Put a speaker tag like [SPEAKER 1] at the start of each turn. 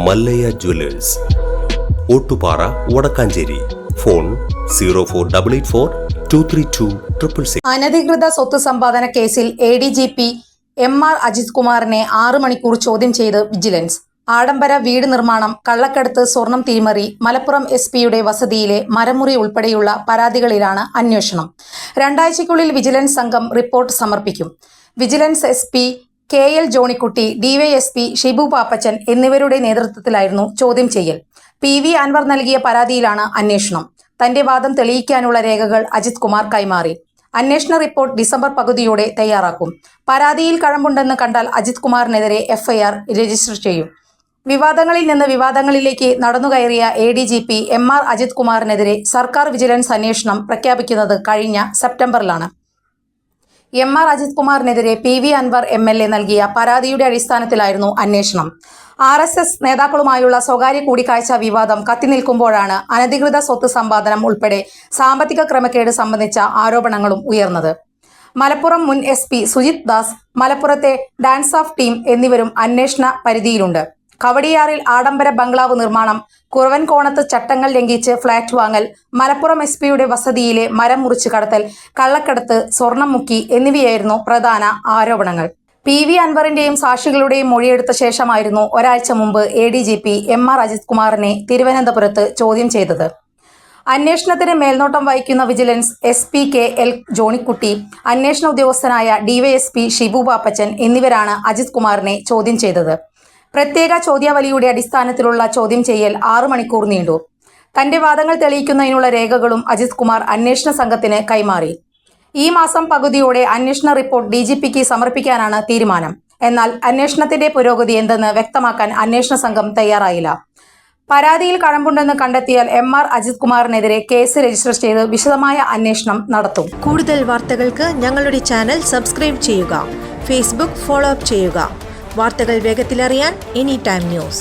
[SPEAKER 1] Mallayya Jewellers, Ottupara, Vadakkanchery. Phone 0488423266.
[SPEAKER 2] അനധികൃത സ്വത്ത് സമ്പാദന കേസിൽ ADGP MR അജിത് കുമാറിനെ 6 മണിക്കൂർ ചോദ്യം ചെയ്ത് വിജിലൻസ്. ആഡംബര വീട് നിർമ്മാണം, കള്ളക്കടത്ത്, സ്വർണം തിരിമറി, മലപ്പുറം SP-യുടെ വസതിയിലെ മരമുറി ഉൾപ്പെടെയുള്ള പരാതികളിലാണ് അന്വേഷണം. 2 ആഴ്ചയ്ക്കുള്ളിൽ വിജിലൻസ് സംഘം റിപ്പോർട്ട് സമർപ്പിക്കും. Vigilance SP KL Johnykutty, DYSP Shibu Pappachan എന്നിവരുടെ നേതൃത്വത്തിലായിരുന്നു ചോദ്യം ചെയ്യൽ. PV അൻവർ നൽകിയ പരാതിയിലാണ് അന്വേഷണം. തന്റെ വാദം തെളിയിക്കാനുള്ള രേഖകൾ അജിത് കുമാർ കൈമാറി. അന്വേഷണ റിപ്പോർട്ട് ഡിസംബർ പകുതിയോടെ തയ്യാറാക്കും. പരാതിയിൽ കഴമ്പുണ്ടെന്ന് കണ്ടാൽ അജിത് കുമാറിനെതിരെ FIR രജിസ്റ്റർ ചെയ്യും. വിവാദങ്ങളിൽ നിന്ന് വിവാദങ്ങളിലേക്ക് നടന്നുകയറിയ ADGP MR അജിത് കുമാറിനെതിരെ സർക്കാർ വിജിലൻസ് അന്വേഷണം പ്രഖ്യാപിക്കുന്നത് കഴിഞ്ഞ സെപ്റ്റംബറിലാണ്. MR Ajith കുമാറിനെതിരെ PV Anwar MLA നൽകിയ പരാതിയുടെ അടിസ്ഥാനത്തിലായിരുന്നു അന്വേഷണം. RSS നേതാക്കളുമായുള്ള സ്വകാര്യ കൂടിക്കാഴ്ച വിവാദം കത്തിനിൽക്കുമ്പോഴാണ് അനധികൃത സ്വത്ത് സമ്പാദനം ഉൾപ്പെടെ സാമ്പത്തിക ക്രമക്കേട് സംബന്ധിച്ച ആരോപണങ്ങളും ഉയർന്നത്. മലപ്പുറം മുൻ SP സുജിത് ദാസ്, മലപ്പുറത്തെ ഡാൻസ് ഓഫ് ടീം എന്നിവരും അന്വേഷണ പരിധിയിലുണ്ട്. കവടിയാറിൽ ആഡംബര ബംഗ്ലാവ് നിർമ്മാണം, കുറവൻകോണത്ത് ചട്ടങ്ങൾ ലംഘിച്ച് ഫ്ളാറ്റ് വാങ്ങൽ, മലപ്പുറം SP-യുടെ വസതിയിലെ മരം മുറിച്ച് കടത്തൽ, കള്ളക്കടത്ത്, സ്വർണം മുക്കി എന്നിവയായിരുന്നു പ്രധാന ആരോപണങ്ങൾ. PV അൻവറിന്റെയും സാക്ഷികളുടെയും മൊഴിയെടുത്ത ശേഷമായിരുന്നു ഒരാഴ്ച മുമ്പ് ADGP MR അജിത് കുമാറിനെ തിരുവനന്തപുരത്ത് ചോദ്യം ചെയ്തത്. അന്വേഷണത്തിന് മേൽനോട്ടം വഹിക്കുന്ന വിജിലൻസ് SP KL ജോണിക്കുട്ടി, അന്വേഷണ ഉദ്യോഗസ്ഥനായ DYSP ഷിബു പാപ്പച്ചൻ എന്നിവരാണ് അജിത് കുമാറിനെ ചോദ്യം ചെയ്തത്. പ്രത്യേക ചോദ്യാവലിയുടെ അടിസ്ഥാനത്തിലുള്ള ചോദ്യം ചെയ്യൽ 6 മണിക്കൂർ നീണ്ടു. തന്റെ വാദങ്ങൾ തെളിയിക്കുന്നതിനുള്ള രേഖകളും അജിത് കുമാർ അന്വേഷണ സംഘത്തിന് കൈമാറി. ഈ മാസം പകുതിയോടെ അന്വേഷണ റിപ്പോർട്ട് DGPക്ക് സമർപ്പിക്കാനാണ് തീരുമാനം. എന്നാൽ അന്വേഷണത്തിന്റെ പുരോഗതി എന്തെന്ന് വ്യക്തമാക്കാൻ അന്വേഷണ സംഘം തയ്യാറായില്ല. പരാതിയിൽ കഴമ്പുണ്ടെന്ന് കണ്ടെത്തിയാൽ MR അജിത് കുമാറിനെതിരെ കേസ് രജിസ്റ്റർ ചെയ്ത് വിശദമായ അന്വേഷണം നടത്തും.
[SPEAKER 3] കൂടുതൽ വാർത്തകൾക്ക് ഞങ്ങളുടെ ചാനൽ സബ്സ്ക്രൈബ് ചെയ്യുക. Facebook ഫോളോ അപ്പ് ചെയ്യുക. വാർത്തകൾ വേഗത്തിലറിയാൻ Anytime News.